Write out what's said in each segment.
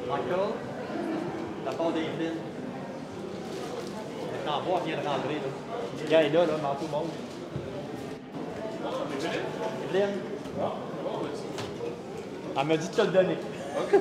Michael, la part des fils. Le tambour vient de rentrer. Là. Le gars est là, manteau mauve. Evelyne. Elle m'a dit de te le donner. OK.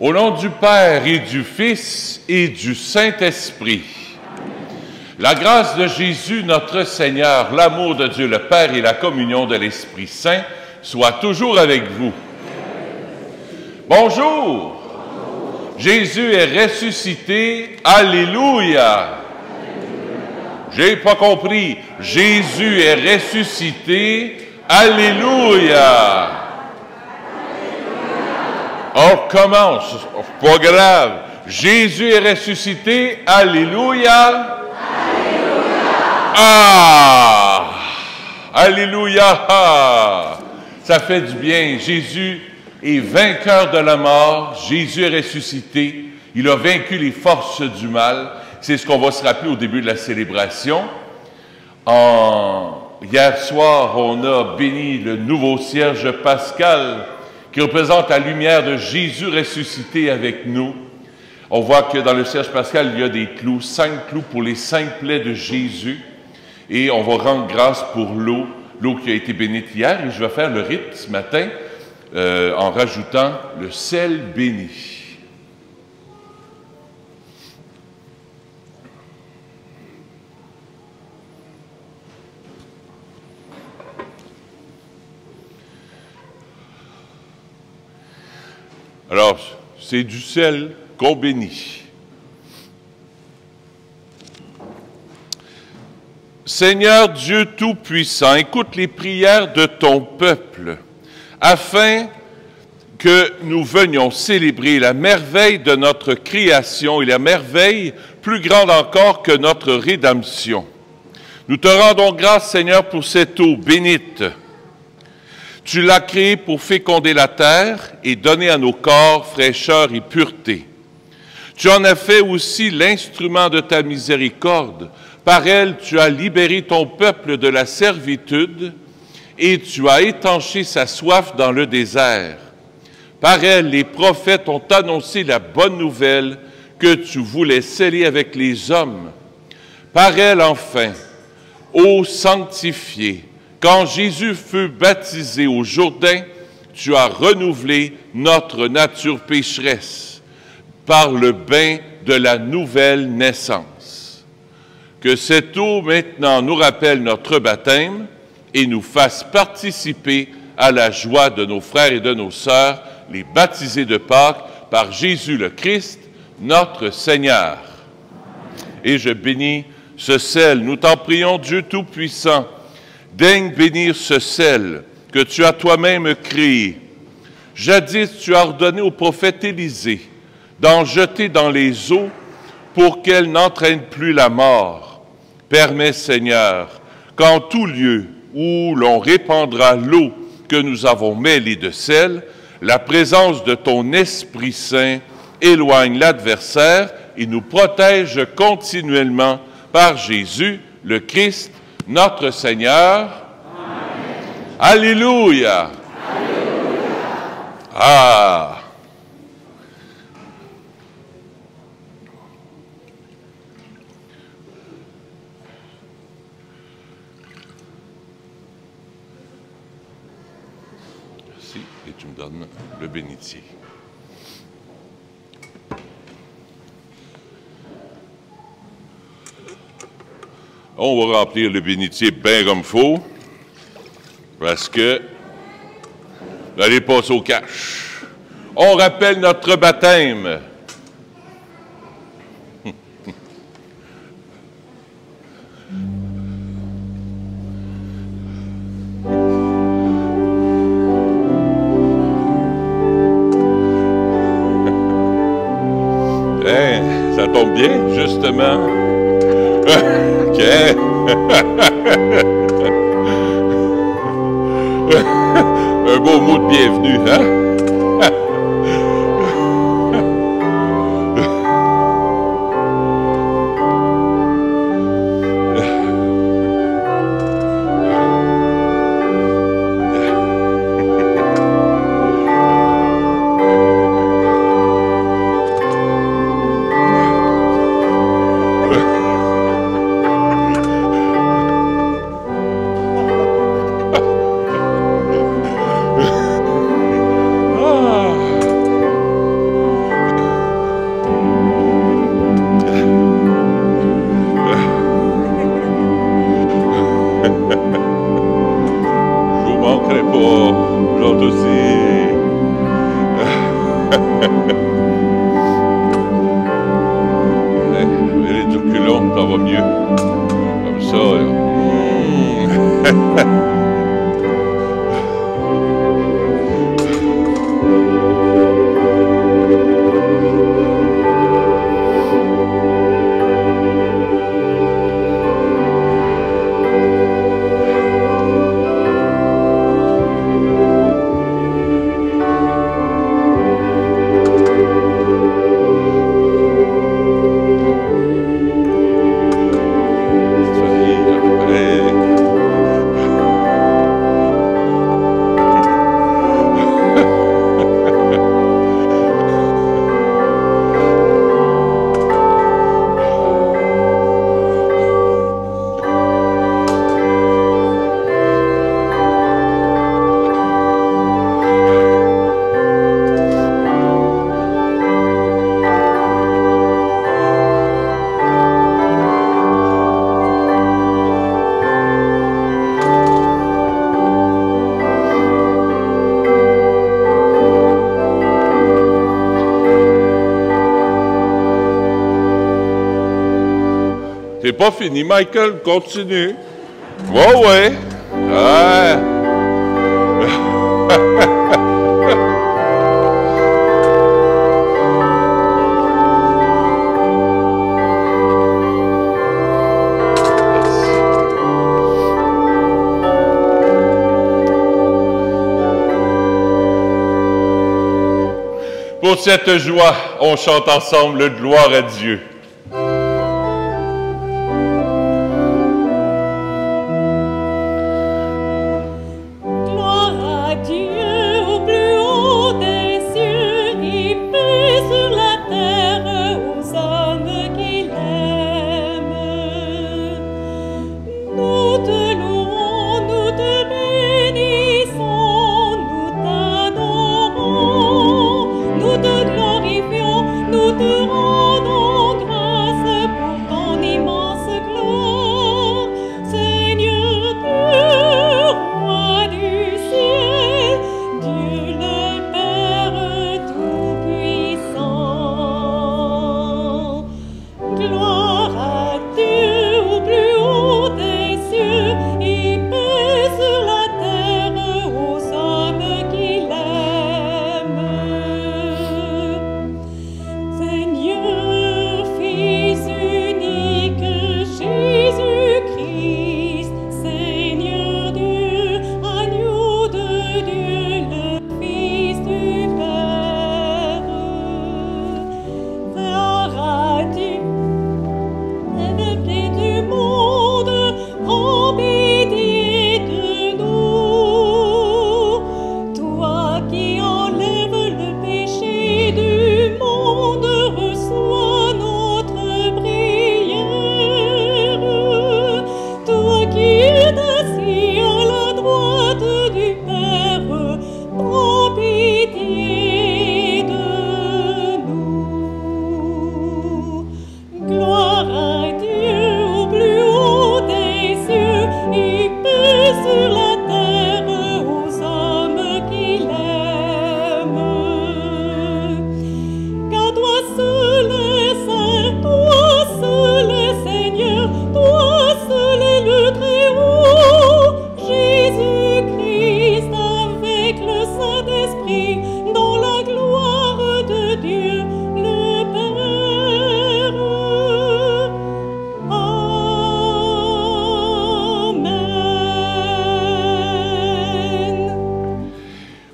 Au nom du Père et du Fils et du Saint-Esprit. La grâce de Jésus, notre Seigneur, l'amour de Dieu le Père et la communion de l'Esprit Saint soient toujours avec vous. Bonjour! Jésus est ressuscité. Alléluia! J'ai pas compris. Jésus est ressuscité. Alléluia! On recommence. Pas grave. Jésus est ressuscité. Alléluia! Ah! Alléluia! Ça fait du bien. Jésus est vainqueur de la mort. Jésus est ressuscité. Il a vaincu les forces du mal. C'est ce qu'on va se rappeler au début de la célébration. Hier soir, on a béni le nouveau cierge pascal qui représente la lumière de Jésus ressuscité avec nous. On voit que dans le cierge pascal, il y a des clous, 5 clous pour les 5 plaies de Jésus. Et on va rendre grâce pour l'eau qui a été bénite hier. Et je vais faire le rite ce matin en rajoutant le sel béni. Alors, c'est du sel qu'on bénit. Seigneur Dieu Tout-Puissant, écoute les prières de ton peuple, afin que nous venions célébrer la merveille de notre création et la merveille plus grande encore que notre rédemption. Nous te rendons grâce, Seigneur, pour cette eau bénite. Tu l'as créée pour féconder la terre et donner à nos corps fraîcheur et pureté. Tu en as fait aussi l'instrument de ta miséricorde. Par elle, tu as libéré ton peuple de la servitude et tu as étanché sa soif dans le désert. Par elle, les prophètes ont annoncé la bonne nouvelle que tu voulais sceller avec les hommes. Par elle, enfin, ô sanctifié, quand Jésus fut baptisé au Jourdain, tu as renouvelé notre nature pécheresse par le bain de la nouvelle naissance. Que cette eau maintenant nous rappelle notre baptême et nous fasse participer à la joie de nos frères et de nos sœurs, les baptisés de Pâques par Jésus le Christ, notre Seigneur. Et je bénis ce sel. Nous t'en prions, Dieu Tout-Puissant. Daigne bénir ce sel que tu as toi-même créé. Jadis, tu as ordonné au prophète Élisée d'en jeter dans les eaux pour qu'elles n'entraînent plus la mort. Permets, Seigneur, qu'en tout lieu où l'on répandra l'eau que nous avons mêlée de sel, la présence de ton Esprit Saint éloigne l'adversaire et nous protège continuellement par Jésus, le Christ, notre Seigneur. Amen. Alléluia. Alléluia. Ah. Merci, et tu me donnes le bénitier. On va remplir le bénitier bien comme il faut, parce que vous allez passer au cash. On rappelle notre baptême. Ça tombe bien, justement. OK. Un beau mot de bienvenue, hein? aussi. Les reculons, ça va mieux. Comme ça, là. C'est pas fini, Michael, continue. Ouais, ouais. Ouais. Pour cette joie, on chante ensemble « Gloire à Dieu ».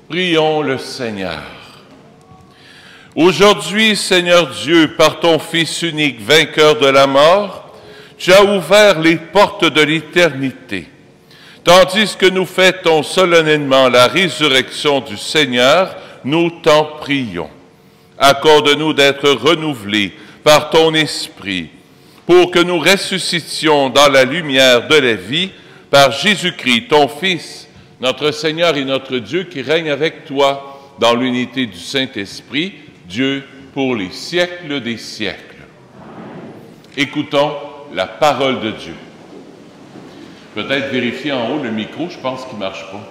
Prions le Seigneur. Aujourd'hui, Seigneur Dieu, par ton Fils unique, vainqueur de la mort, tu as ouvert les portes de l'éternité. Tandis que nous fêtons solennellement la résurrection du Seigneur, nous t'en prions. Accorde-nous d'être renouvelés par ton Esprit, pour que nous ressuscitions dans la lumière de la vie par Jésus-Christ, ton Fils, notre Seigneur et notre Dieu, qui règne avec toi dans l'unité du Saint-Esprit, Dieu pour les siècles des siècles. Écoutons la parole de Dieu. Peut-être vérifier en haut le micro, je pense qu'il ne marche pas.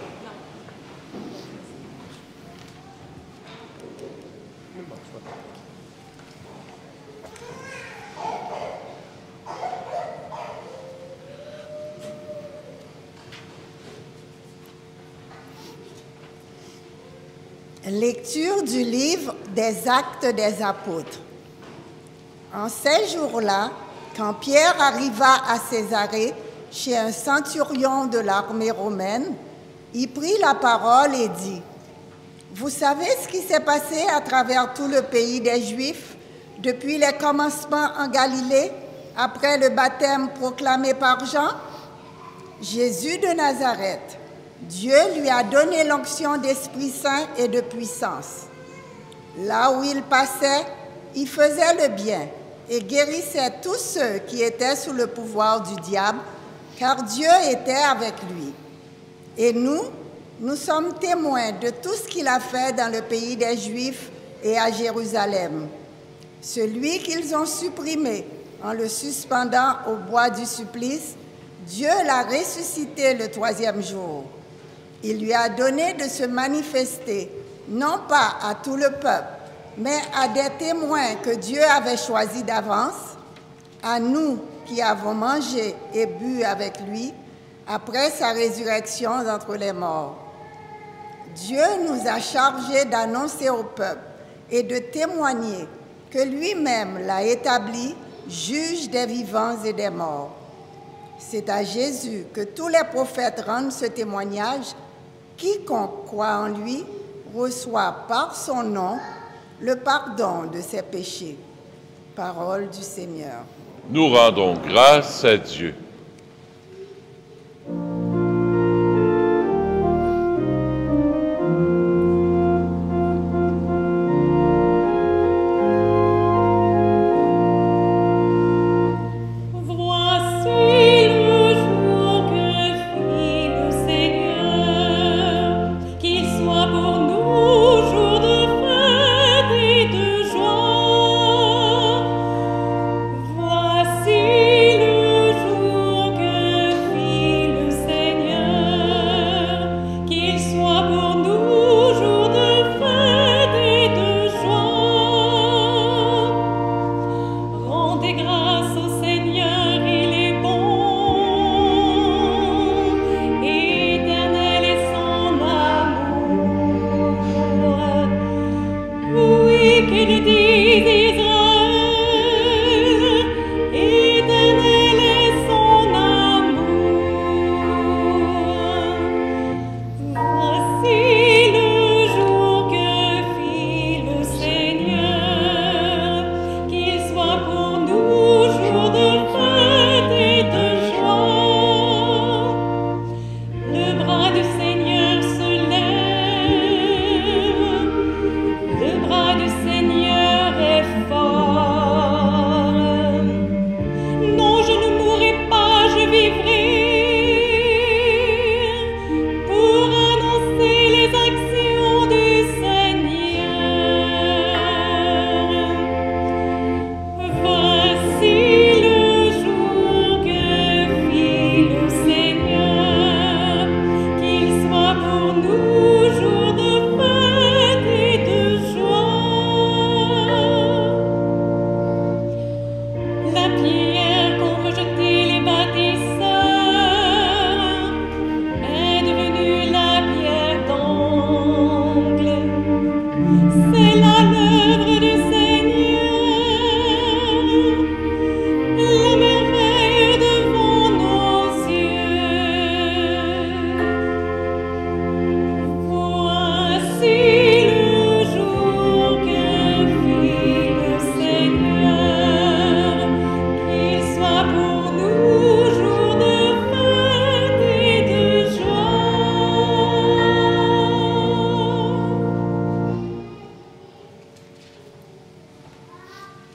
Lecture du livre des Actes des Apôtres. En ces jours-là, quand Pierre arriva à Césarée, chez un centurion de l'armée romaine, il prit la parole et dit: « Vous savez ce qui s'est passé à travers tout le pays des Juifs depuis les commencements en Galilée, après le baptême proclamé par Jean? Jésus de Nazareth, Dieu lui a donné l'onction d'Esprit Saint et de puissance. Là où il passait, il faisait le bien et guérissait tous ceux qui étaient sous le pouvoir du diable, car Dieu était avec lui. Et nous sommes témoins de tout ce qu'il a fait dans le pays des Juifs et à Jérusalem. Celui qu'ils ont supprimé en le suspendant au bois du supplice, Dieu l'a ressuscité le troisième jour. Il lui a donné de se manifester, non pas à tout le peuple, mais à des témoins que Dieu avait choisis d'avance, à nous qui avons mangé et bu avec lui après sa résurrection d'entre les morts. Dieu nous a chargés d'annoncer au peuple et de témoigner que lui-même l'a établi juge des vivants et des morts. C'est à Jésus que tous les prophètes rendent ce témoignage. Quiconque croit en lui reçoit par son nom le pardon de ses péchés. Parole du Seigneur. Nous rendons grâce à Dieu.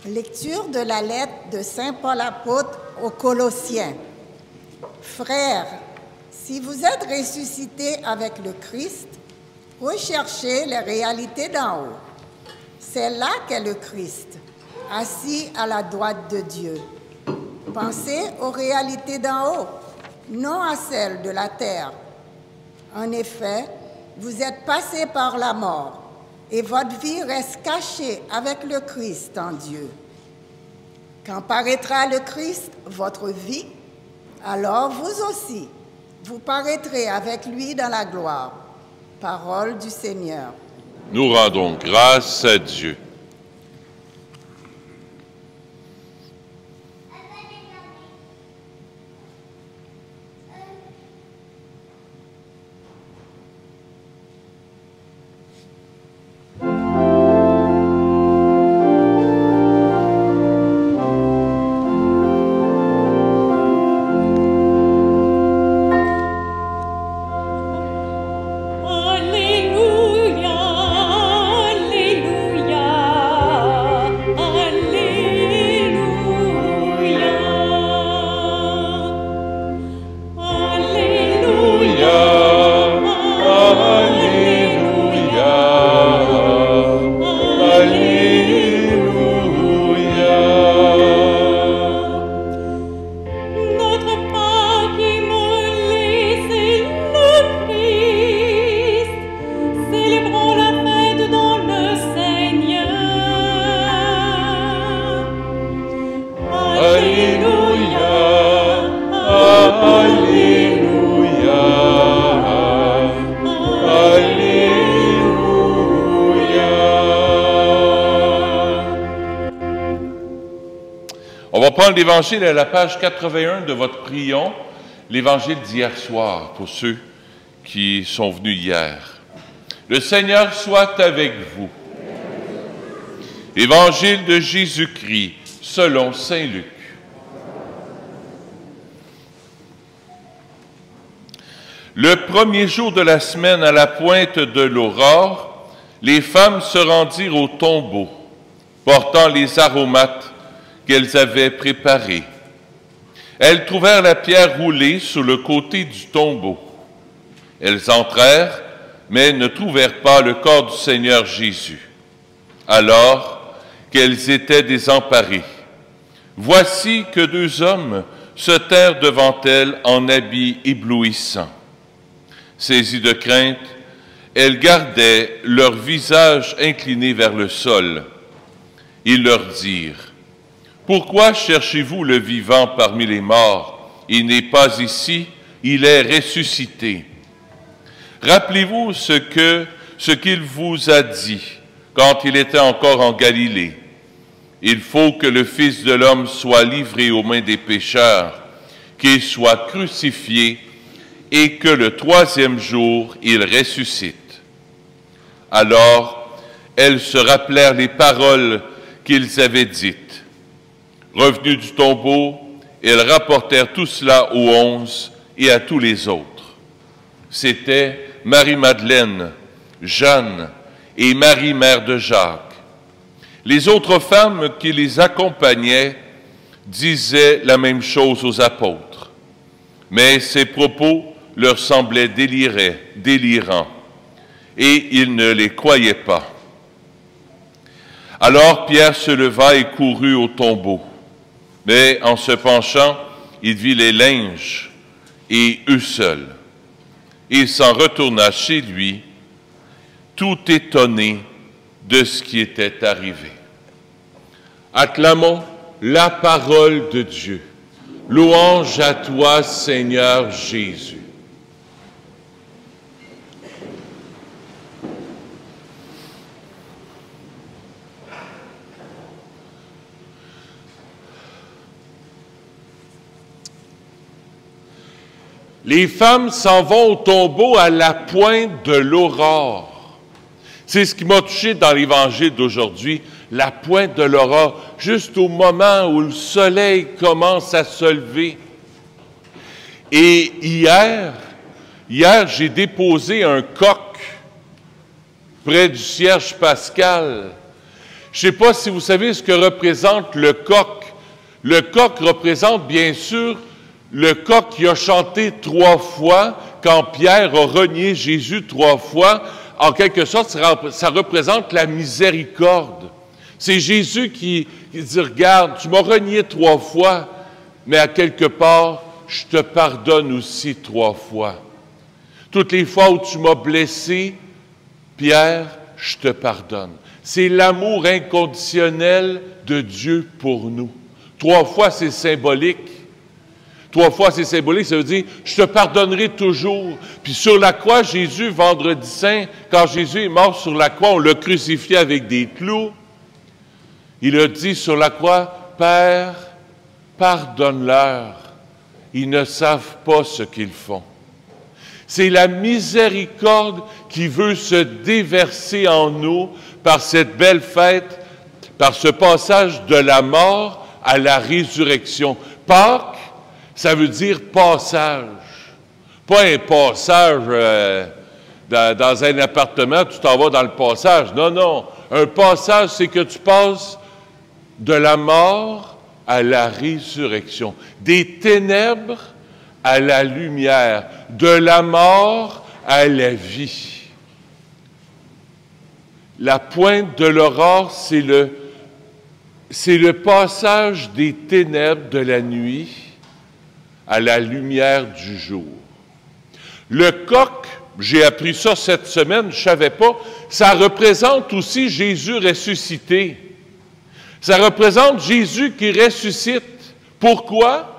Lecture de la lettre de Saint Paul apôtre aux Colossiens. Frères, si vous êtes ressuscités avec le Christ, recherchez les réalités d'en haut. C'est là qu'est le Christ, assis à la droite de Dieu. Pensez aux réalités d'en haut, non à celles de la terre. En effet, vous êtes passés par la mort, et votre vie reste cachée avec le Christ en Dieu. Quand paraîtra le Christ, votre vie, alors vous aussi, vous paraîtrez avec lui dans la gloire. Parole du Seigneur. Nous rendons grâce à Dieu. On va prendre l'Évangile à la page 81 de votre prion, l'Évangile d'hier soir, pour ceux qui sont venus hier. Le Seigneur soit avec vous. Évangile de Jésus-Christ, selon saint Luc. Le premier jour de la semaine, à la pointe de l'aurore, les femmes se rendirent au tombeau, portant les aromates qu'elles avaient préparés. Elles trouvèrent la pierre roulée sur le côté du tombeau. Elles entrèrent, mais ne trouvèrent pas le corps du Seigneur Jésus. Alors qu'elles étaient désemparées, voici que deux hommes se tinrent devant elles en habits éblouissants. Saisies de crainte, elles gardaient leur visage incliné vers le sol. Ils leur dirent: « Pourquoi cherchez-vous le vivant parmi les morts? Il n'est pas ici, il est ressuscité. Rappelez-vous ce qu'il vous a dit quand il était encore en Galilée. Il faut que le Fils de l'homme soit livré aux mains des pécheurs, qu'il soit crucifié et que le troisième jour il ressuscite. » Alors, elles se rappelèrent les paroles qu'ils avaient dites. Revenus du tombeau, elles rapportèrent tout cela aux 11 et à tous les autres. C'était Marie-Madeleine, Jeanne et Marie, mère de Jacques. Les autres femmes qui les accompagnaient disaient la même chose aux apôtres, mais ces propos leur semblaient délirants, et ils ne les croyaient pas. Alors Pierre se leva et courut au tombeau. Mais en se penchant, il vit les linges et eux seuls. Il s'en retourna chez lui, tout étonné de ce qui était arrivé. Acclamons la parole de Dieu. Louange à toi, Seigneur Jésus. Les femmes s'en vont au tombeau à la pointe de l'aurore. C'est ce qui m'a touché dans l'Évangile d'aujourd'hui, la pointe de l'aurore, juste au moment où le soleil commence à se lever. Et hier, j'ai déposé un coq près du cierge pascal. Je ne sais pas si vous savez ce que représente le coq. Le coq représente bien sûr le coq qui a chanté 3 fois quand Pierre a renié Jésus 3 fois. En quelque sorte, ça représente la miséricorde. C'est Jésus qui dit: « Regarde, tu m'as renié 3 fois, mais à quelque part, je te pardonne aussi 3 fois. Toutes les fois où tu m'as blessé, Pierre, je te pardonne. » C'est l'amour inconditionnel de Dieu pour nous. 3 fois, c'est symbolique. 3 fois, c'est symbolique, ça veut dire « je te pardonnerai toujours ». Puis sur la croix, Jésus, vendredi saint, quand Jésus est mort sur la croix, on l'a crucifié avec des clous. Il a dit sur la croix « Père, pardonne-leur, ils ne savent pas ce qu'ils font ». C'est la miséricorde qui veut se déverser en nous par cette belle fête, par ce passage de la mort à la résurrection. Pâques, ça veut dire passage. Pas un passage dans un appartement, tu t'en vas dans le passage. Non, non. Un passage, c'est que tu passes de la mort à la résurrection. Des ténèbres à la lumière, de la mort à la vie. La pointe de l'aurore, c'est le passage des ténèbres de la nuit à la lumière du jour. Le coq, j'ai appris ça cette semaine, je ne savais pas, ça représente aussi Jésus ressuscité. Ça représente Jésus qui ressuscite. Pourquoi?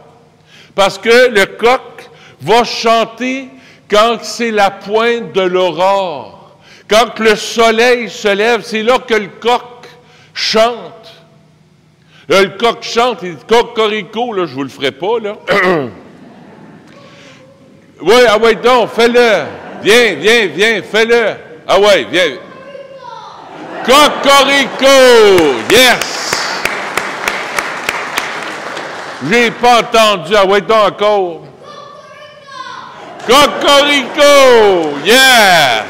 Parce que le coq va chanter quand c'est la pointe de l'aurore. Quand le soleil se lève, c'est là que le coq chante. Là, le coq chante, il dit « Cocorico », là, je ne vous le ferai pas, là. Oui, ah ouais, donc, fais-le. Viens, fais-le. Ah ouais, viens. Cocorico, yes! J'ai pas entendu. Ah ouais, donc encore. Cocorico! Yeah!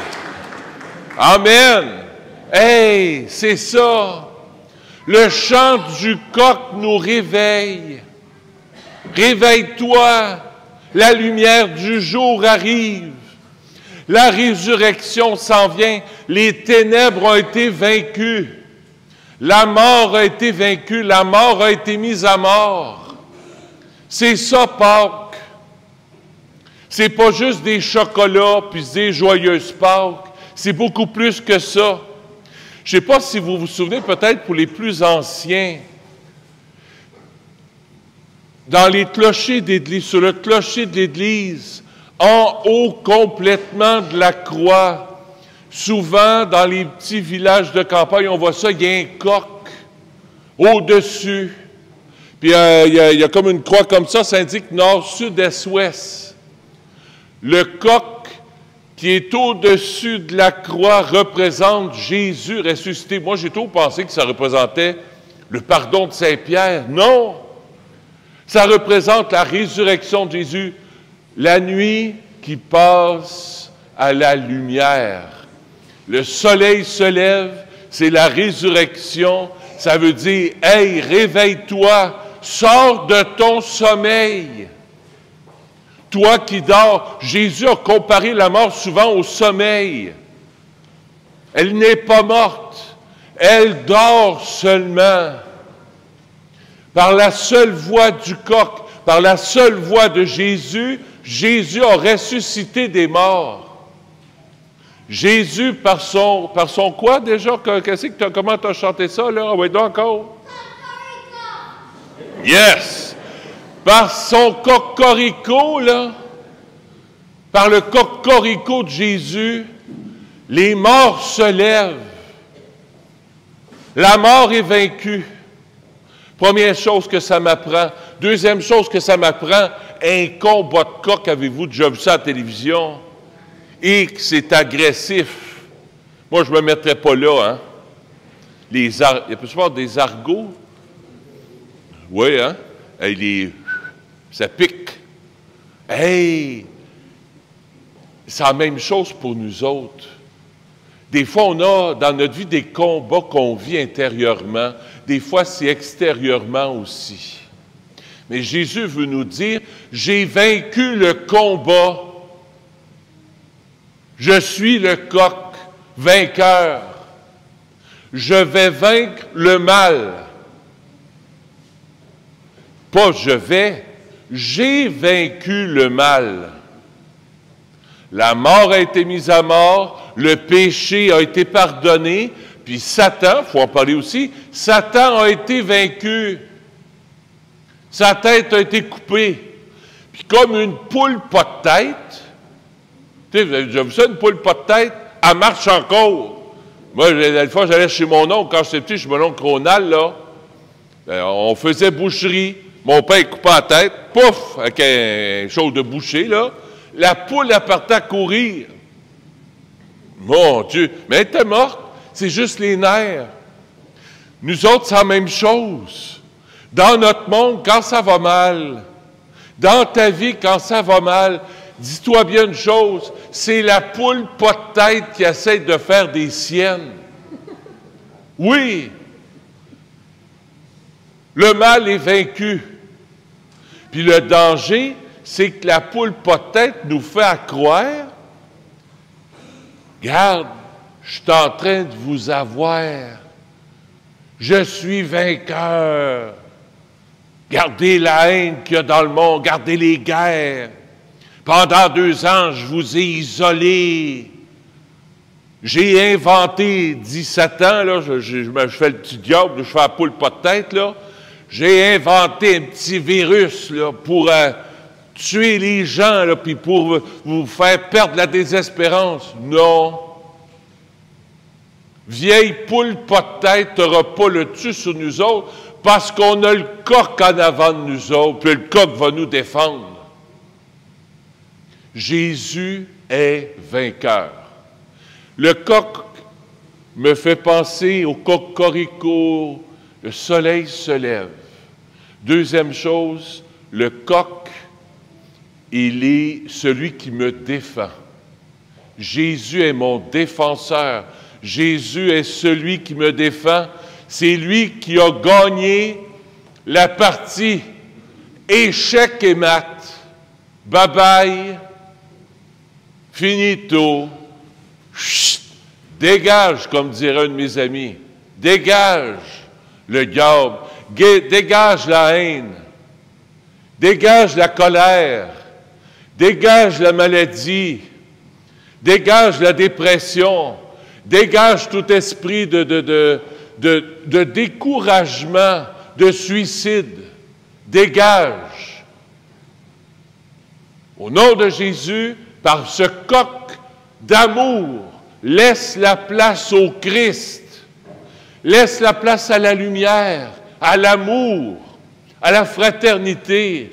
Amen! Hey, c'est ça. Le chant du coq nous réveille. Réveille-toi. La lumière du jour arrive. La résurrection s'en vient. Les ténèbres ont été vaincues. La mort a été vaincue. La mort a été mise à mort. C'est ça, Pâques. C'est pas juste des chocolats puis des joyeuses Pâques. C'est beaucoup plus que ça. Je ne sais pas si vous vous souvenez, peut-être pour les plus anciens, dans les clochers d'église, sur le clocher de l'église, en haut complètement de la croix, souvent dans les petits villages de campagne, on voit ça, il y a un coq au-dessus. Puis il y a comme une croix comme ça indique nord, sud, est, ouest. Le coq qui est au-dessus de la croix représente Jésus ressuscité. Moi, j'ai toujours pensé que ça représentait le pardon de Saint-Pierre. Non! Ça représente la résurrection de Jésus, la nuit qui passe à la lumière. Le soleil se lève, c'est la résurrection. Ça veut dire, hey, réveille-toi, sors de ton sommeil. Toi qui dors, Jésus a comparé la mort souvent au sommeil. Elle n'est pas morte, elle dort seulement. Par la seule voix du coq, par la seule voix de Jésus, Jésus a ressuscité des morts. Jésus, par son quoi déjà? Comment tu as chanté ça, là? Ah oui, donc encore. Yes! Par son cocorico, là, par le cocorico de Jésus, les morts se lèvent. La mort est vaincue. Première chose que ça m'apprend. Deuxième chose que ça m'apprend, un combat de coq, avez-vous déjà vu ça à la télévision? Et que c'est agressif. Moi, je ne me mettrais pas là, hein? Il y a plus souvent des argots. Oui, hein? Ça pique. Hey! C'est la même chose pour nous autres. Des fois, on a dans notre vie des combats qu'on vit intérieurement. Des fois, c'est extérieurement aussi. Mais Jésus veut nous dire, j'ai vaincu le combat. Je suis le coq vainqueur. Je vais vaincre le mal. Pas je vais, j'ai vaincu le mal. La mort a été mise à mort, le péché a été pardonné, puis Satan, il faut en parler aussi, Satan a été vaincu. Sa tête a été coupée. Puis comme une poule pas de tête, tu sais, vous avez déjà vu ça, une poule pas de tête, elle marche encore. Moi, la fois, j'allais chez mon oncle, quand j'étais petit, chez mon oncle Ronald, là, on faisait boucherie. Mon père coupait la tête, pouf, avec un chose de boucher, là. La poule, elle partait à courir. Mon Dieu, mais elle était morte. C'est juste les nerfs. Nous autres, c'est la même chose. Dans notre monde, quand ça va mal, dans ta vie, quand ça va mal, dis-toi bien une chose, c'est la poule pas de tête qui essaie de faire des siennes. Oui. Le mal est vaincu. Puis le danger, c'est que la poule pas de tête nous fait croire, regarde, je suis en train de vous avoir. Je suis vainqueur. Gardez la haine qu'il y a dans le monde, gardez les guerres. Pendant 2 ans, je vous ai isolés. J'ai inventé, dit Satan, là, je fais le petit diable, je fais la poule pas de tête, là. J'ai inventé un petit virus là, pour tuer les gens, là, puis pour vous faire perdre la désespérance. Non. Vieille poule pas de tête, tu n'auras pas le dessus sur nous autres, parce qu'on a le coq en avant de nous autres, puis le coq va nous défendre. Jésus est vainqueur. Le coq me fait penser au cocorico, le soleil se lève. Deuxième chose, le coq, il est celui qui me défend. Jésus est mon défenseur. Jésus est celui qui me défend. C'est lui qui a gagné la partie échec et mat. Bye-bye. Finito. Chut. Dégage, comme dirait un de mes amis. Dégage le diable. Dégage la haine. Dégage la colère. Dégage la maladie. Dégage la dépression. Dégage tout esprit de découragement, de suicide. Dégage. Au nom de Jésus, par ce coq d'amour, laisse la place au Christ. Laisse la place à la lumière, à l'amour, à la fraternité.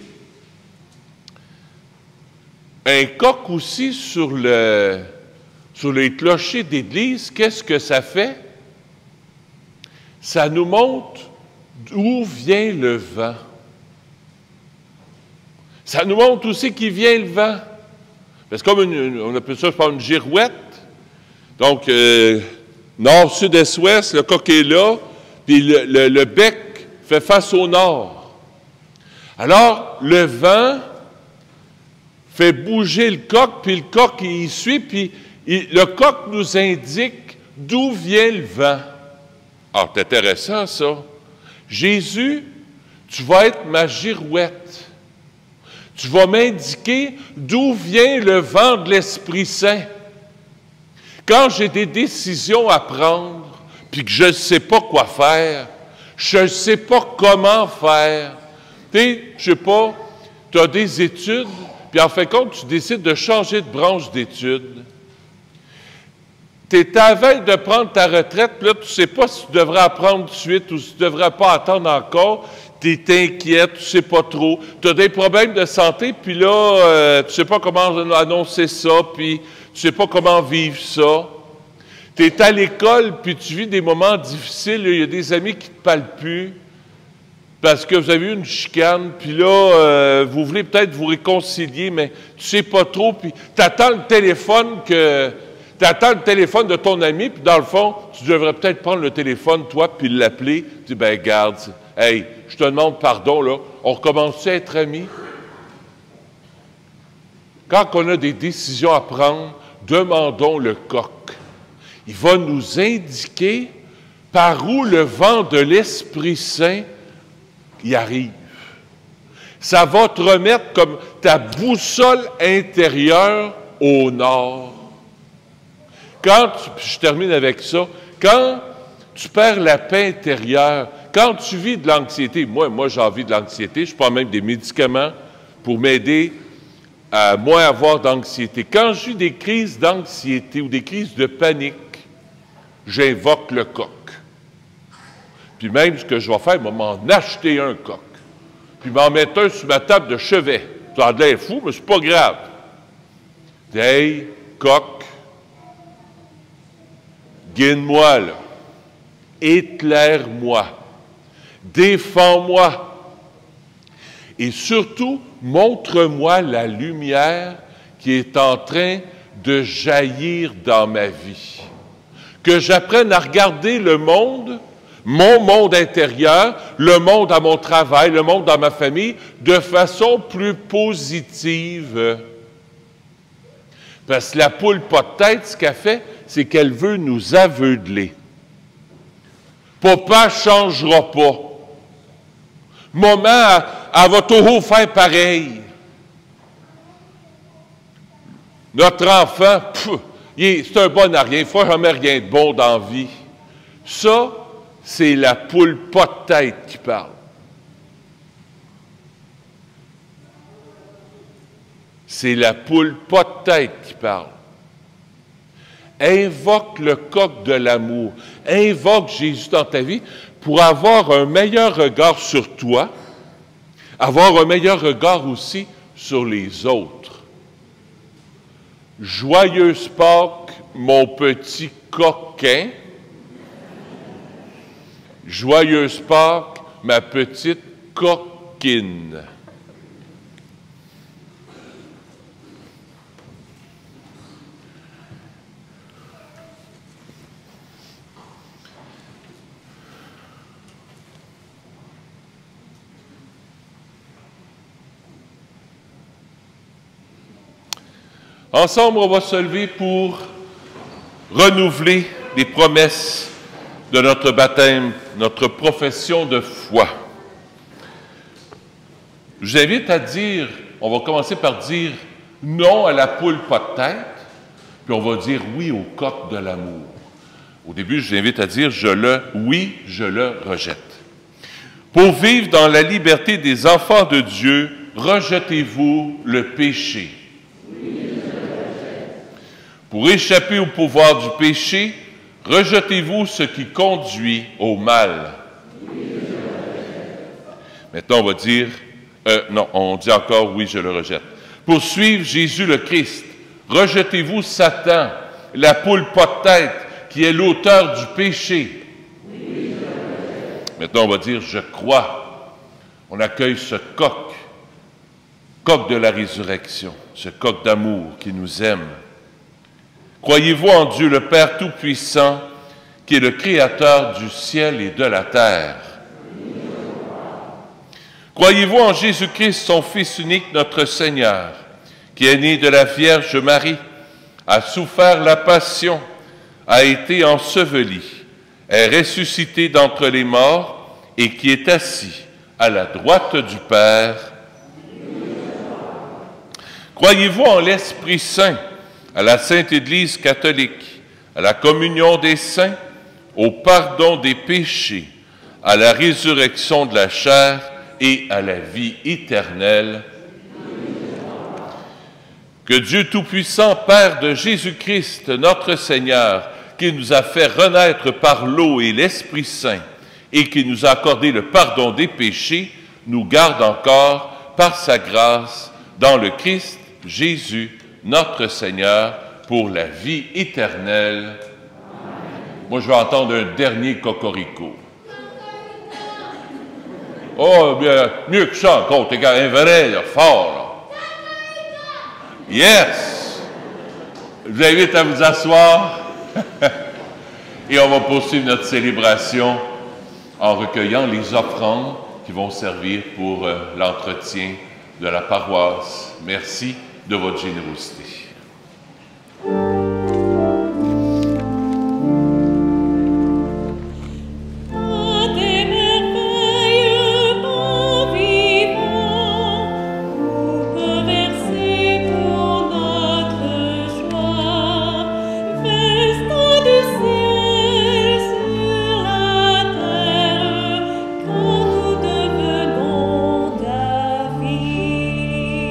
Un coq aussi sur les clochers d'église, qu'est-ce que ça fait? Ça nous montre d'où vient le vent. Ça nous montre aussi qui vient le vent. Parce que comme on appelle ça, je pense, une girouette. Donc, nord, sud, est, ouest, le coq est là, puis le bec fait face au nord. Alors, le vent fait bouger le coq, puis le coq, il suit, puis le coq nous indique d'où vient le vent. Ah, c'est intéressant, ça. Jésus, tu vas être ma girouette. Tu vas m'indiquer d'où vient le vent de l'Esprit Saint. Quand j'ai des décisions à prendre, puis que je ne sais pas quoi faire, je ne sais pas comment faire. Tu sais, je ne sais pas, tu as des études, puis en fin de compte, tu décides de changer de branche d'études. Tu es à la veille de prendre ta retraite, puis là, tu ne sais pas si tu devrais apprendre tout de suite ou si tu ne devrais pas attendre encore. Tu es inquiète, tu ne sais pas trop. Tu as des problèmes de santé, puis là, tu ne sais pas comment annoncer ça, puis tu ne sais pas comment vivre ça. Tu es à l'école, puis tu vis des moments difficiles. Il y a des amis qui ne te parlent plus parce que vous avez eu une chicane, puis là, vous voulez peut-être vous réconcilier, mais tu ne sais pas trop, puis tu attends le téléphone de ton ami, puis dans le fond, tu devrais peut-être prendre le téléphone, toi, puis l'appeler. Tu dis, ben garde, hey, je te demande pardon, là, on recommence à être amis? Quand on a des décisions à prendre, demandons le coq. Il va nous indiquer par où le vent de l'Esprit Saint y arrive. Ça va te remettre comme ta boussole intérieure au nord. Je termine avec ça, quand tu perds la paix intérieure, quand tu vis de l'anxiété, moi j'en vis de l'anxiété, je prends même des médicaments pour m'aider à moins avoir d'anxiété. Quand j'ai des crises d'anxiété ou des crises de panique, j'invoque le coq. Puis même, ce que je vais faire, je vais m'en acheter un coq. Puis m'en mettre un sur ma table de chevet. Ça a l'air fou, mais c'est pas grave. Hey, coq, guide-moi, là. Éclaire-moi. Défends-moi. Et surtout, montre-moi la lumière qui est en train de jaillir dans ma vie. Que j'apprenne à regarder le monde, mon monde intérieur, le monde à mon travail, le monde dans ma famille, de façon plus positive. Parce que la poule pas de tête, ce qu'elle fait, c'est qu'elle veut nous aveugler. Papa ne changera pas. Maman, elle va toujours faire pareil. Notre enfant, c'est un bon à rien, il ne fera jamais rien de bon dans la vie. Ça, c'est la poule pas de tête qui parle. C'est la poule pas de tête qui parle. Invoque le coq de l'amour. Invoque Jésus dans ta vie pour avoir un meilleur regard sur toi, avoir un meilleur regard aussi sur les autres. Joyeuse Pâques, mon petit coquin. Joyeuse Pâques, ma petite coquine. Ensemble, on va se lever pour renouveler les promesses de notre baptême, notre profession de foi. Je vous invite à dire, on va commencer par dire non à la poule pas de tête, puis on va dire oui au coq de l'amour. Au début, je vous invite à dire oui, je le rejette. Pour vivre dans la liberté des enfants de Dieu, rejetez-vous le péché. Pour échapper au pouvoir du péché, rejetez-vous ce qui conduit au mal. Maintenant, on va dire, non, on dit encore oui, je le rejette. Pour suivre Jésus le Christ, rejetez-vous Satan, la poule pas de tête, qui est l'auteur du péché. Maintenant, on va dire, je crois. On accueille ce coq, coq de la résurrection, ce coq d'amour qui nous aime. Croyez-vous en Dieu le Père Tout-Puissant, qui est le Créateur du ciel et de la terre? Croyez-vous en Jésus-Christ, son Fils unique, notre Seigneur, qui est né de la Vierge Marie, a souffert la passion, a été enseveli, est ressuscité d'entre les morts et qui est assis à la droite du Père? Croyez-vous en l'Esprit Saint, à la Sainte Église catholique, à la communion des saints, au pardon des péchés, à la résurrection de la chair et à la vie éternelle? Que Dieu Tout-Puissant, Père de Jésus-Christ, notre Seigneur, qui nous a fait renaître par l'eau et l'Esprit Saint, et qui nous a accordé le pardon des péchés, nous garde encore par sa grâce dans le Christ Jésus, notre Seigneur, pour la vie éternelle. Moi, je vais entendre un dernier cocorico. Oh, bien, mieux que ça encore, t'es un vrai, là, fort, là. Yes! Je vous invite à vous asseoir et on va poursuivre notre célébration en recueillant les offrandes qui vont servir pour l'entretien de la paroisse. Merci de votre générosité. Vie.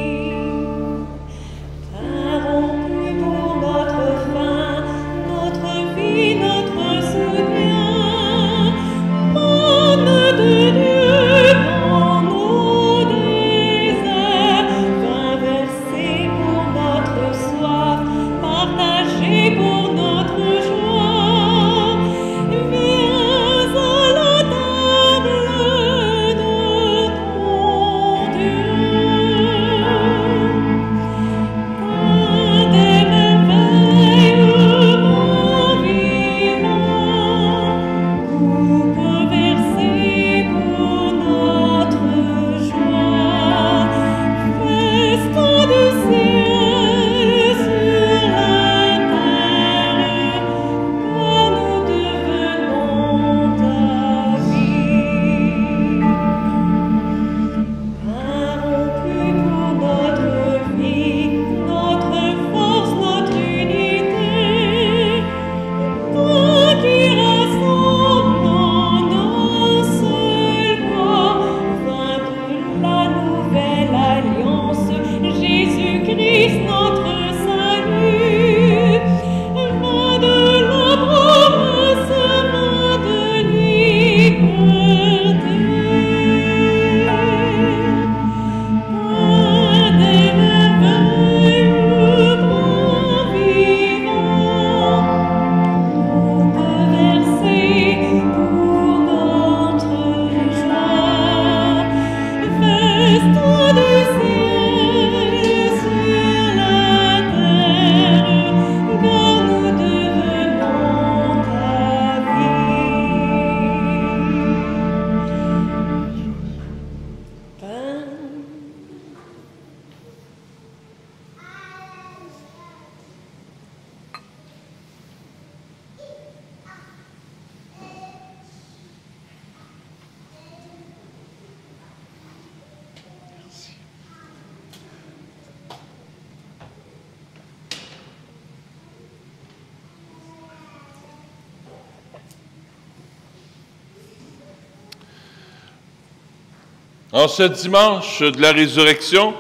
En ce dimanche de la résurrection,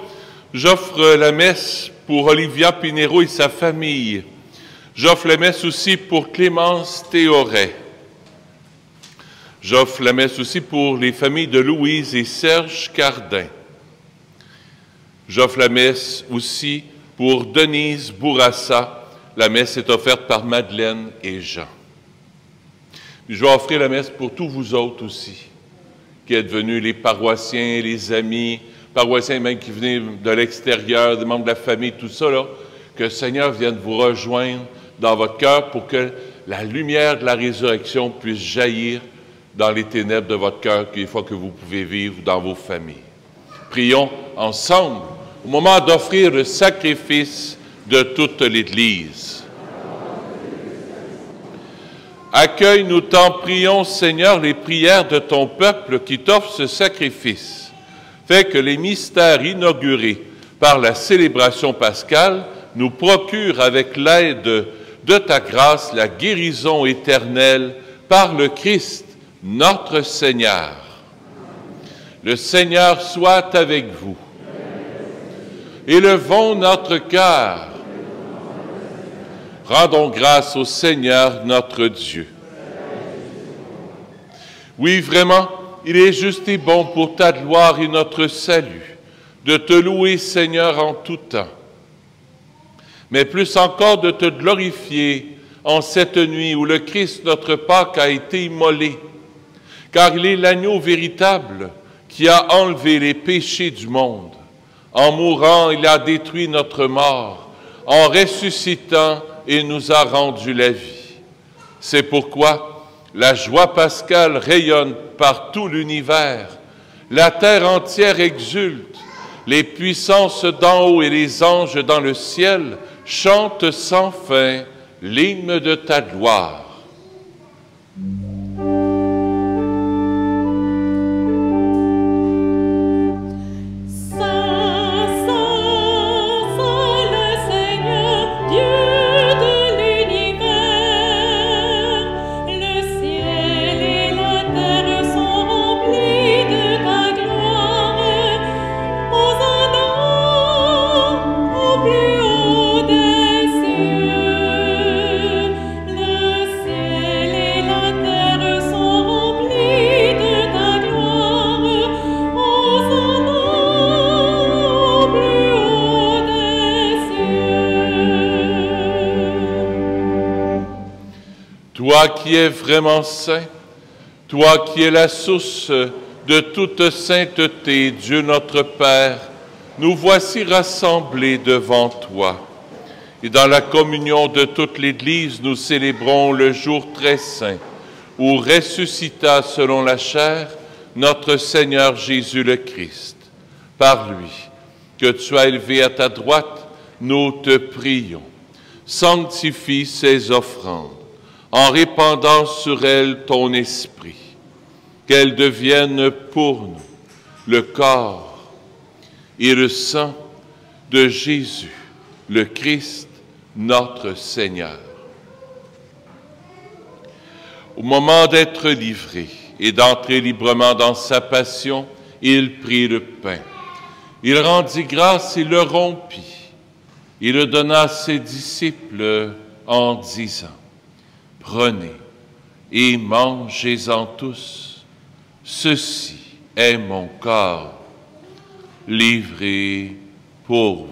j'offre la messe pour Olivia Pinero et sa famille. J'offre la messe aussi pour Clémence Théoret. J'offre la messe aussi pour les familles de Louise et Serge Cardin. J'offre la messe aussi pour Denise Bourassa. La messe est offerte par Madeleine et Jean. Puis je vais offrir la messe pour tous vous autres aussi, qui êtes venus, les paroissiens, les amis, paroissiens même qui venaient de l'extérieur, des membres de la famille, tout ça, là, que le Seigneur vienne vous rejoindre dans votre cœur pour que la lumière de la résurrection puisse jaillir dans les ténèbres de votre cœur, des fois que vous pouvez vivre dans vos familles. Prions ensemble au moment d'offrir le sacrifice de toute l'Église. Accueille, nous t'en prions, Seigneur, les prières de ton peuple qui t'offre ce sacrifice. Fais que les mystères inaugurés par la célébration pascale nous procurent avec l'aide de ta grâce la guérison éternelle par le Christ, notre Seigneur. Le Seigneur soit avec vous. Élevons notre cœur. Rendons grâce au Seigneur notre Dieu. Oui, vraiment, il est juste et bon pour ta gloire et notre salut de te louer, Seigneur, en tout temps, mais plus encore de te glorifier en cette nuit où le Christ, notre Pâque, a été immolé, car il est l'agneau véritable qui a enlevé les péchés du monde. En mourant, il a détruit notre mort. En ressuscitant, il nous a rendu la vie. C'est pourquoi la joie pascale rayonne par tout l'univers. La terre entière exulte. Les puissances d'en haut et les anges dans le ciel chantent sans fin l'hymne de ta gloire. Toi qui es vraiment saint, toi qui es la source de toute sainteté, Dieu notre Père, nous voici rassemblés devant toi. Et dans la communion de toute l'Église, nous célébrons le jour très saint où ressuscita selon la chair notre Seigneur Jésus le Christ. Par lui, que tu as élevé à ta droite, nous te prions. Sanctifie ces offrandes en répandant sur elles ton esprit, qu'elles deviennent pour nous le corps et le sang de Jésus, le Christ, notre Seigneur. Au moment d'être livré et d'entrer librement dans sa passion, il prit le pain. Il rendit grâce et le rompit. Il le donna à ses disciples en disant: prenez et mangez-en tous. Ceci est mon corps, livré pour vous.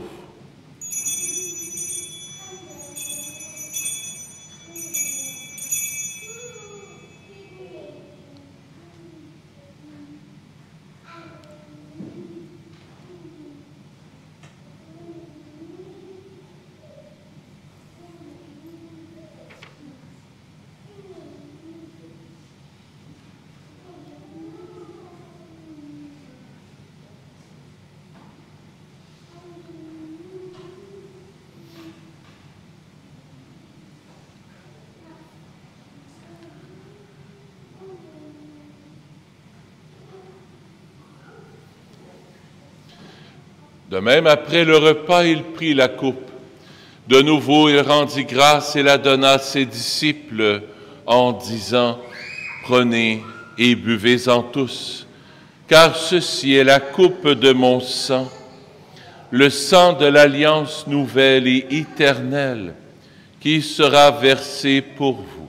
De même, après le repas, il prit la coupe. De nouveau, il rendit grâce et la donna à ses disciples en disant: prenez et buvez-en tous, car ceci est la coupe de mon sang, le sang de l'alliance nouvelle et éternelle, qui sera versé pour vous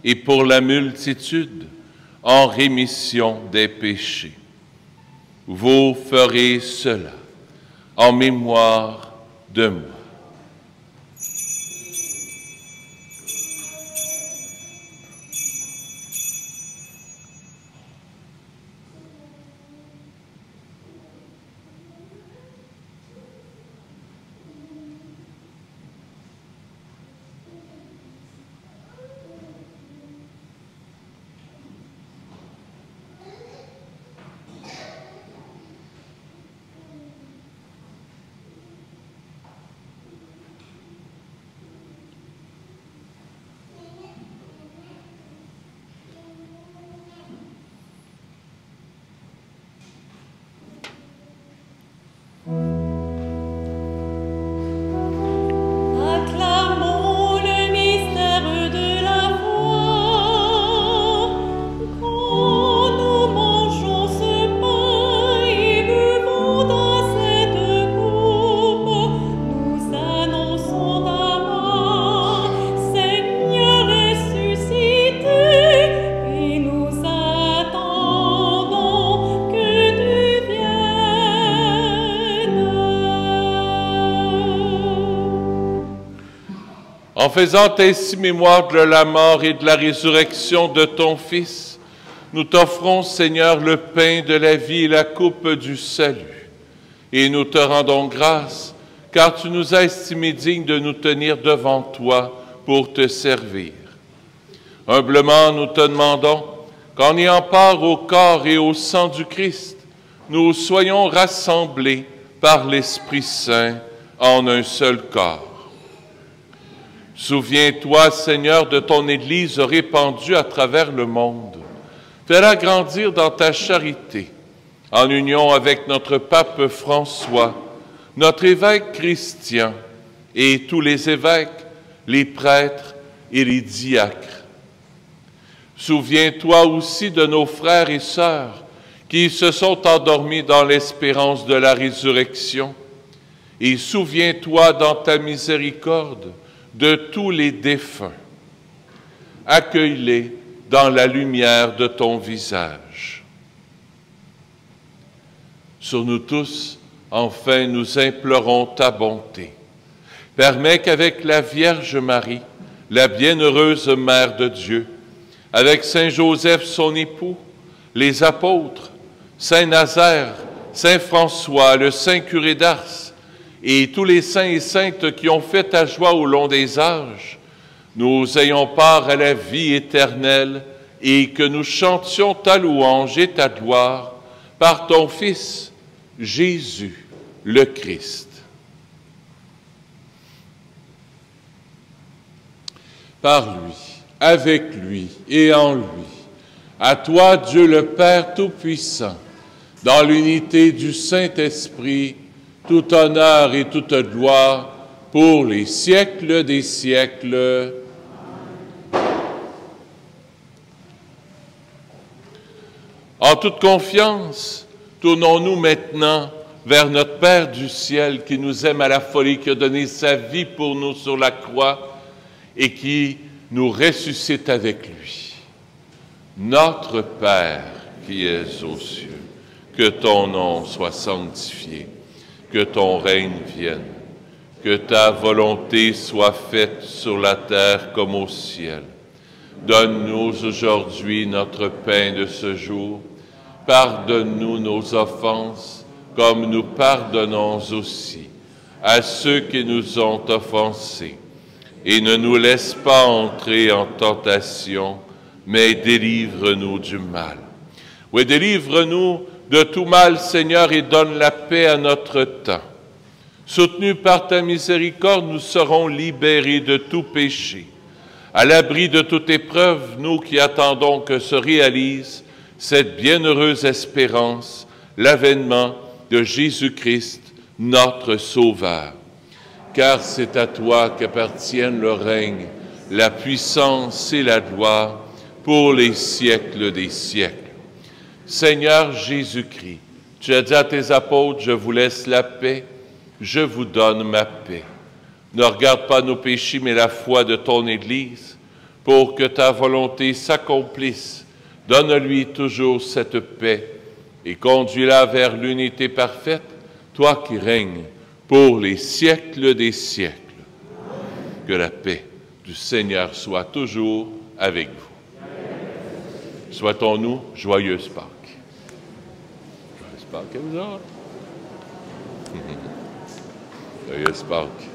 et pour la multitude en rémission des péchés. Vous ferez cela en mémoire de moi. En faisant ainsi mémoire de la mort et de la résurrection de ton Fils, nous t'offrons, Seigneur, le pain de la vie et la coupe du salut. Et nous te rendons grâce, car tu nous as estimés dignes de nous tenir devant toi pour te servir. Humblement, nous te demandons qu'en ayant part au corps et au sang du Christ, nous soyons rassemblés par l'Esprit Saint en un seul corps. Souviens-toi, Seigneur, de ton Église répandue à travers le monde. Fais-la grandir dans ta charité, en union avec notre pape François, notre évêque Christian et tous les évêques, les prêtres et les diacres. Souviens-toi aussi de nos frères et sœurs qui se sont endormis dans l'espérance de la résurrection. Et souviens-toi dans ta miséricorde de tous les défunts. Accueille-les dans la lumière de ton visage. Sur nous tous, enfin, nous implorons ta bonté. Permets qu'avec la Vierge Marie, la bienheureuse Mère de Dieu, avec Saint Joseph, son époux, les apôtres, Saint Nazaire, Saint François, le Saint curé d'Ars, et tous les saints et saintes qui ont fait ta joie au long des âges, nous ayons part à la vie éternelle et que nous chantions ta louange et ta gloire par ton Fils, Jésus, le Christ. Par lui, avec lui et en lui, à toi, Dieu le Père Tout-Puissant, dans l'unité du Saint-Esprit, tout honneur et toute gloire pour les siècles des siècles. En toute confiance, tournons-nous maintenant vers notre Père du ciel qui nous aime à la folie, qui a donné sa vie pour nous sur la croix et qui nous ressuscite avec lui. Notre Père qui es aux cieux, que ton nom soit sanctifié. Que ton règne vienne, que ta volonté soit faite sur la terre comme au ciel. Donne-nous aujourd'hui notre pain de ce jour. Pardonne-nous nos offenses, comme nous pardonnons aussi à ceux qui nous ont offensés. Et ne nous laisse pas entrer en tentation, mais délivre-nous du mal. Oui, délivre-nous de tout mal, Seigneur, et donne la paix à notre temps. Soutenus par ta miséricorde, nous serons libérés de tout péché. À l'abri de toute épreuve, nous qui attendons que se réalise cette bienheureuse espérance, l'avènement de Jésus-Christ, notre Sauveur. Car c'est à toi qu'appartiennent le règne, la puissance et la gloire pour les siècles des siècles. Seigneur Jésus-Christ, tu as dit à tes apôtres, je vous laisse la paix, je vous donne ma paix. Ne regarde pas nos péchés, mais la foi de ton Église, pour que ta volonté s'accomplisse. Donne-lui toujours cette paix et conduis-la vers l'unité parfaite, toi qui règnes pour les siècles des siècles. Que la paix du Seigneur soit toujours avec vous. Souhaitons-nous joyeuse Pâques. Joyeuse Pâques à vous autres. Joyeuse Pâques.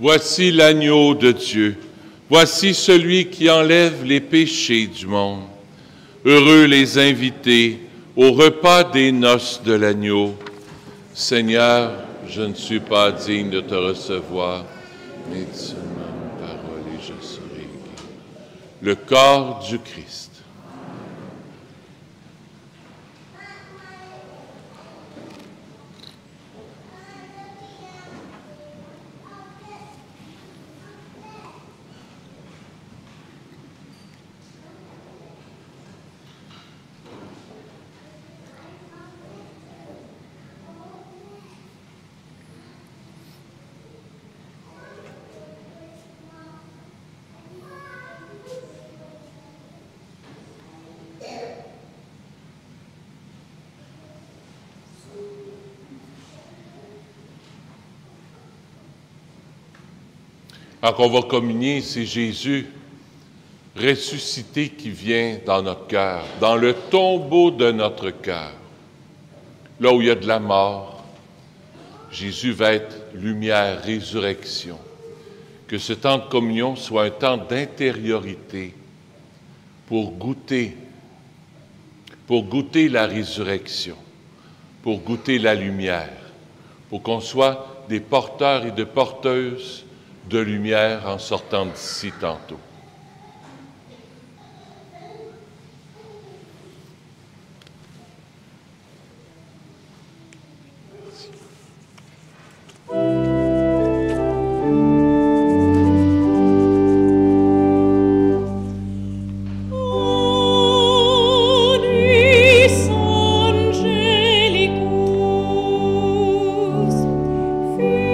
Voici l'agneau de Dieu. Voici celui qui enlève les péchés du monde. Heureux les invités au repas des noces de l'agneau. Seigneur, je ne suis pas digne de te recevoir, mais dis seulement une parole et je serai guéri. Le corps du Christ. Alors qu'on va communier, c'est Jésus ressuscité qui vient dans notre cœur, dans le tombeau de notre cœur. Là où il y a de la mort, Jésus va être lumière, résurrection. Que ce temps de communion soit un temps d'intériorité pour goûter la résurrection, pour goûter la lumière, pour qu'on soit des porteurs et de porteuses de lumière en sortant d'ici tantôt. Angelikus, fit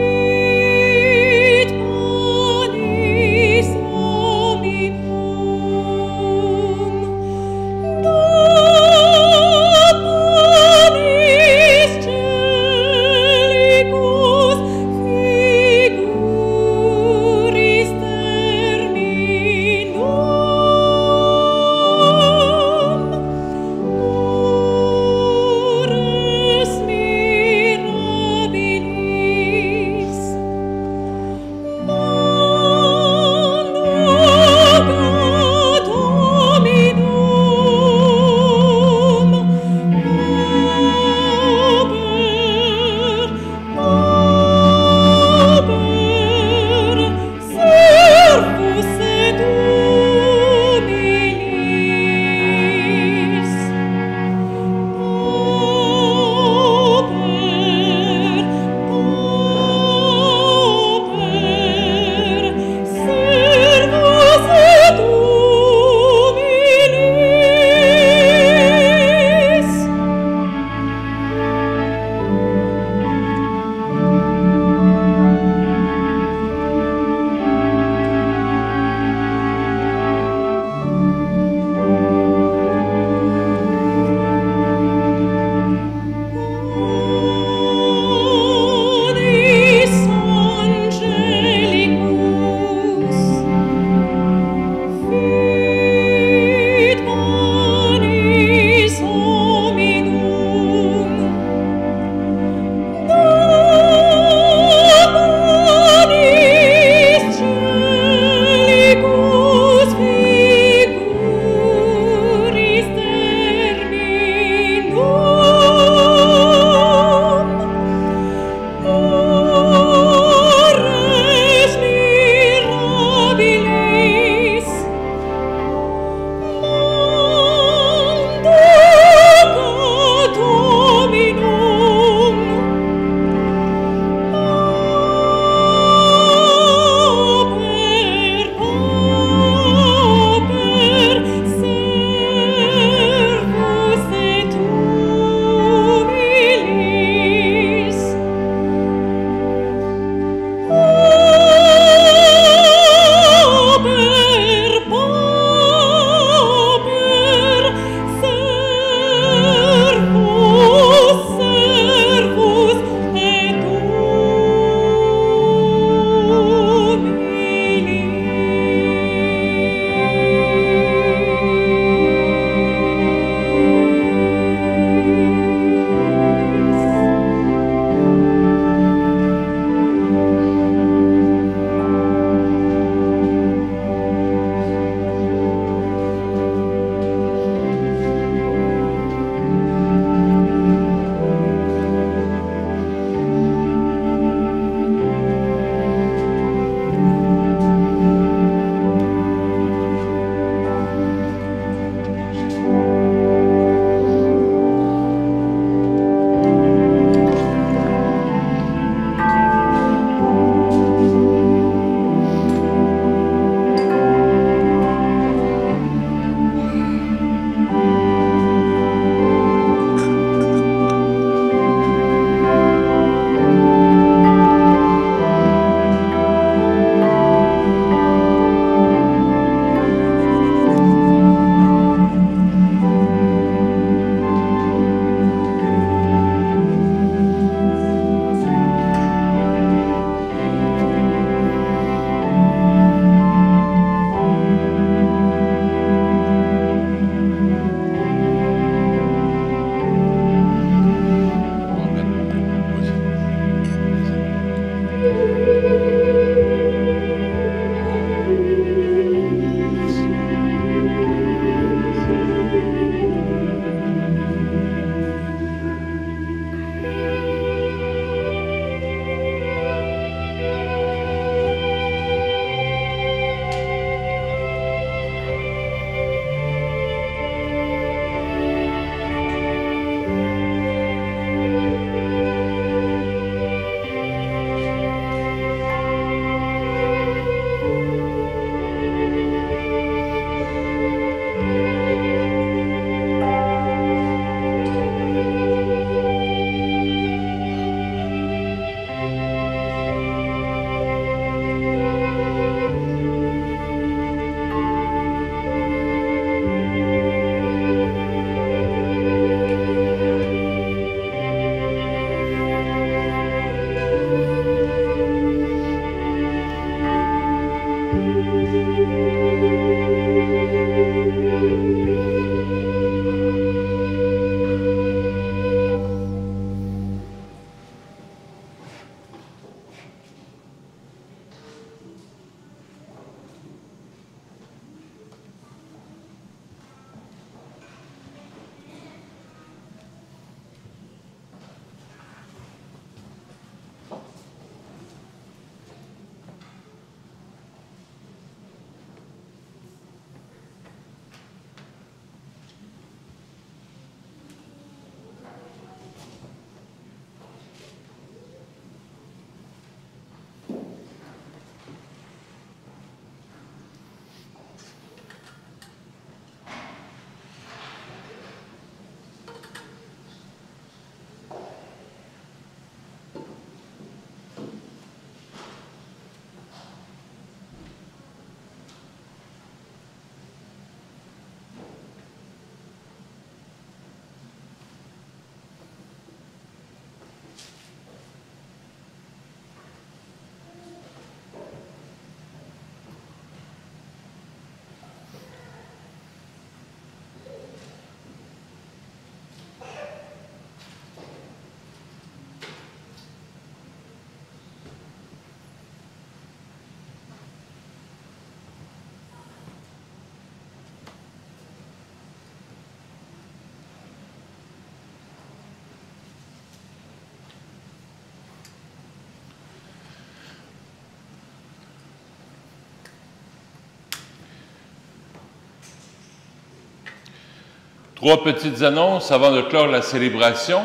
3 petites annonces avant de clore la célébration.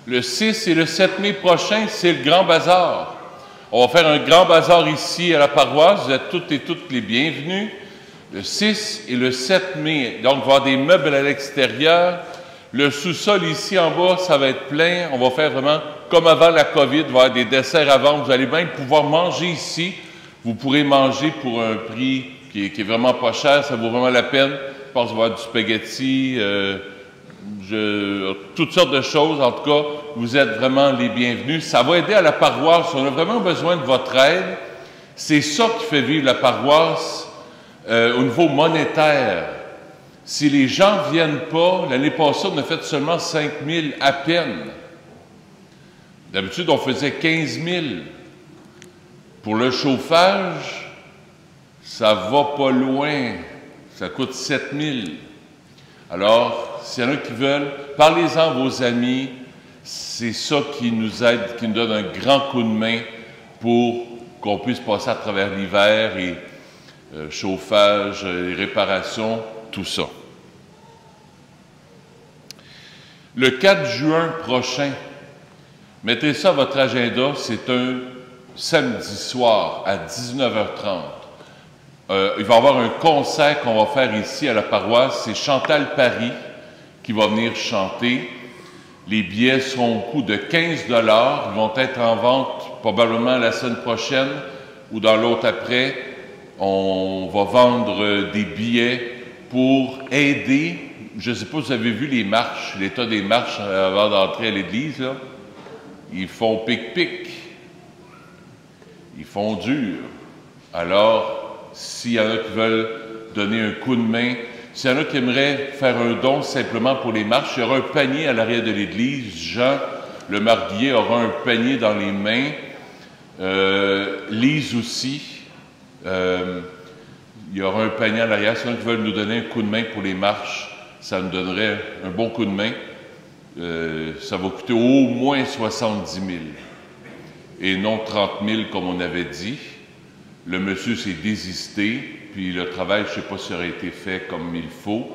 Le 6 et le 7 mai prochain, c'est le Grand Bazar. On va faire un grand bazar ici à la paroisse. Vous êtes toutes et toutes les bienvenus. Le 6 et le 7 mai, donc il va y avoir des meubles à l'extérieur. Le sous-sol ici en bas, ça va être plein. On va faire vraiment comme avant la COVID, il va y avoir des desserts à vendre. Vous allez même pouvoir manger ici. Vous pourrez manger pour un prix qui est vraiment pas cher. Ça vaut vraiment la peine. Je pense qu'il va y avoir du spaghetti, toutes sortes de choses. En tout cas, vous êtes vraiment les bienvenus. Ça va aider à la paroisse. On a vraiment besoin de votre aide. C'est ça qui fait vivre la paroisse au niveau monétaire. Si les gens ne viennent pas, l'année passée, on a fait seulement 5 000 à peine. D'habitude, on faisait 15 000. Pour le chauffage, ça va pas loin. Ça coûte 7 000. Alors, s'il y en a qui veulent, parlez-en à vos amis. C'est ça qui nous aide, qui nous donne un grand coup de main pour qu'on puisse passer à travers l'hiver et chauffage, les réparations, tout ça. Le 4 juin prochain, mettez ça à votre agenda, c'est un samedi soir à 19h30. Il va y avoir un concert qu'on va faire ici à la paroisse. C'est Chantal Paris qui va venir chanter. Les billets seront au coût de 15 $. Ils vont être en vente probablement la semaine prochaine ou dans l'autre après. On va vendre des billets pour aider. Je ne sais pas si vous avez vu les marches, l'état des marches avant d'entrer à l'église, là. Ils font pic-pic. Ils font dur. Alors, s'il y en a qui veulent donner un coup de main, s'il y en a qui aimeraient faire un don simplement pour les marches, il y aura un panier à l'arrière de l'église. Jean, le marguillier, aura un panier dans les mains. Lise aussi. Il y aura un panier à l'arrière. S'il y en a qui veulent nous donner un coup de main pour les marches, ça nous donnerait un bon coup de main. Ça va coûter au moins 70 000 et non 30 000 comme on avait dit. Le monsieur s'est désisté, puis le travail, je ne sais pas si ça aurait été fait comme il faut.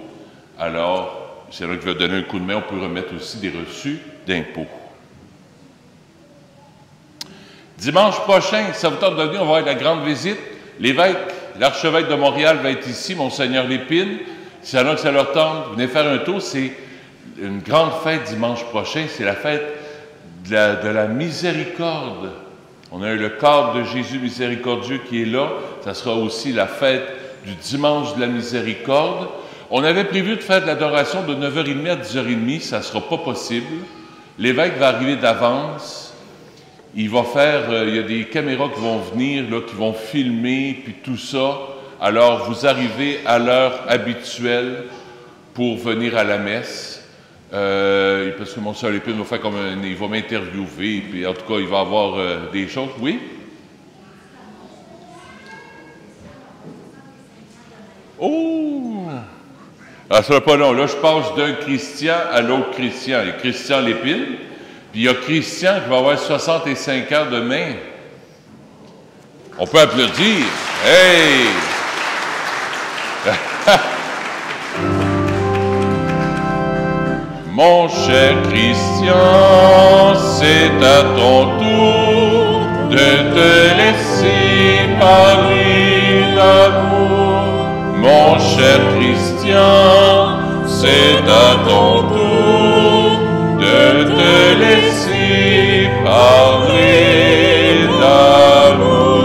Alors, c'est là qu'il va donner un coup de main. On peut remettre aussi des reçus d'impôts. Dimanche prochain, ça vous tente de venir, on va avoir la grande visite. L'évêque, l'archevêque de Montréal va être ici, Monseigneur Lépine. Si ça que ça leur tente, venez faire un tour. C'est une grande fête dimanche prochain. C'est la fête de la miséricorde. On a le corps de Jésus miséricordieux qui est là. Ça sera aussi la fête du dimanche de la miséricorde. On avait prévu de faire de l'adoration de 9h30 à 10h30. Ça ne sera pas possible. L'évêque va arriver d'avance. Il va faire, il y a des caméras qui vont venir, là, qui vont filmer, puis tout ça. Alors, vous arrivez à l'heure habituelle pour venir à la messe. Parce que Monseigneur Lépine va faire comme il va m'interviewer, puis en tout cas, il va avoir des choses. Oui? Oh! Ah, ça sera pas long. Là, je passe d'un Christian à l'autre Christian. Il y a Christian Lépine, puis il y a Christian qui va avoir 65 ans demain. On peut applaudir. Hey! Mon cher Christian, c'est à ton tour de te laisser parler d'amour. Mon cher Christian, c'est à ton tour de te laisser parler d'amour.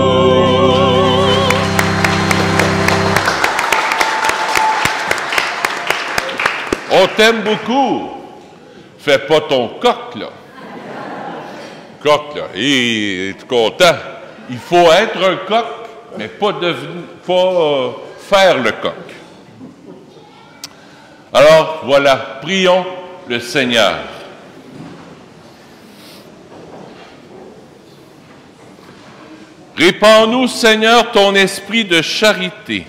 On t'aime beaucoup. Fais pas ton coq, là. Coq, là. Et es-tu content? Il faut être un coq, mais pas faire le coq. Alors, voilà, prions le Seigneur. Répands-nous, Seigneur, ton esprit de charité,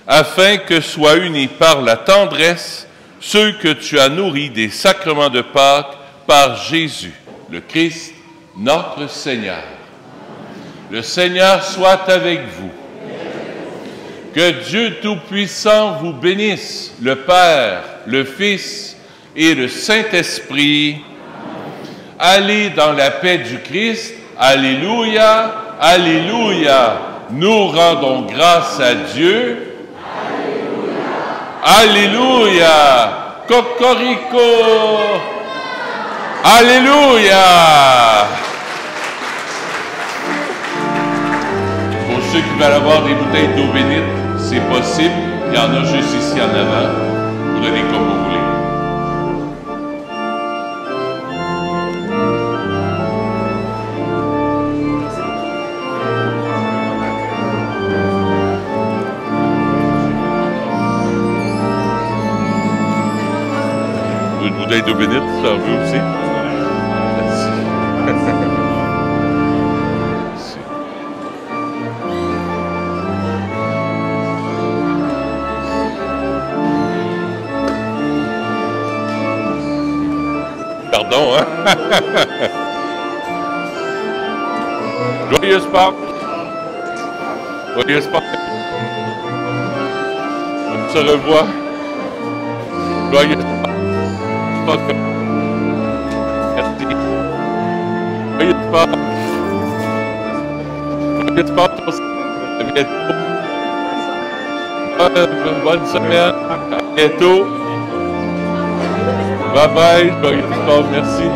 afin que soient unis par la tendresse ceux que tu as nourris des sacrements de Pâques par Jésus, le Christ, notre Seigneur. Le Seigneur soit avec vous. Que Dieu Tout-Puissant vous bénisse, le Père, le Fils et le Saint-Esprit. Allez dans la paix du Christ. Alléluia, alléluia. Nous rendons grâce à Dieu. Alléluia. Cocorico. Alléluia. Pour ceux qui veulent avoir des bouteilles d'eau bénite, c'est possible. Il y en a juste ici en avant. Vous donnez comme vous voulez. Une bouteille d'eau bénite, ça veut aussi. Merci. Pardon, hein? Joyeuse Pâques! Joyeuse Pâques! On se revoit. Joyeuse Pâques! Merci. Joyeuse Pâques! Joyeuse Pâques aussi! À bientôt! Bonne semaine! À bientôt! Bye bye, joyeuse Pâques, merci.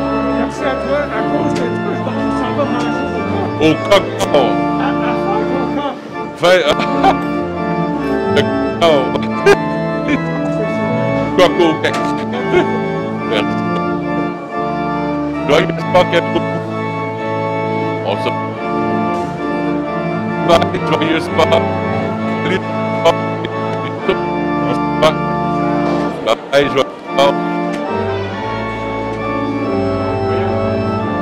Merci à toi, à cause de toi, je s'en va manger Au coq. à faire au coq. Fait. Le coq au cake. Merci. Joyeuse Pâques à vous. On se. Bye, joyeuse Pâques. Salut, Pâques. On se bat. Bye bye, joyeuse Pâques.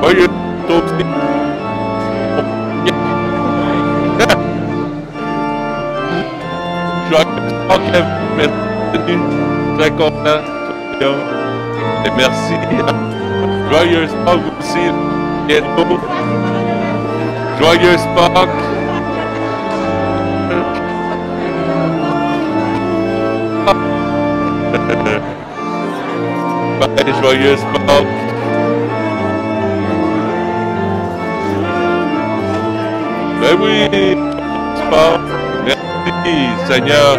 Joyeuse Pâques. Merci, très content. Et merci. Joyeuse Pâques aussi. Bientôt. Joyeuse Pâques. Bye, joyeuse Pâques. Ben oui, Pâques. Merci, Seigneur.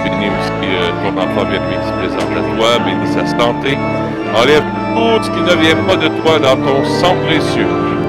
Bénis aussi ton enfant bien-aimé qui se présente à toi, bénis sa santé. Enlève tout ce qui ne vient pas de toi dans ton sang précieux.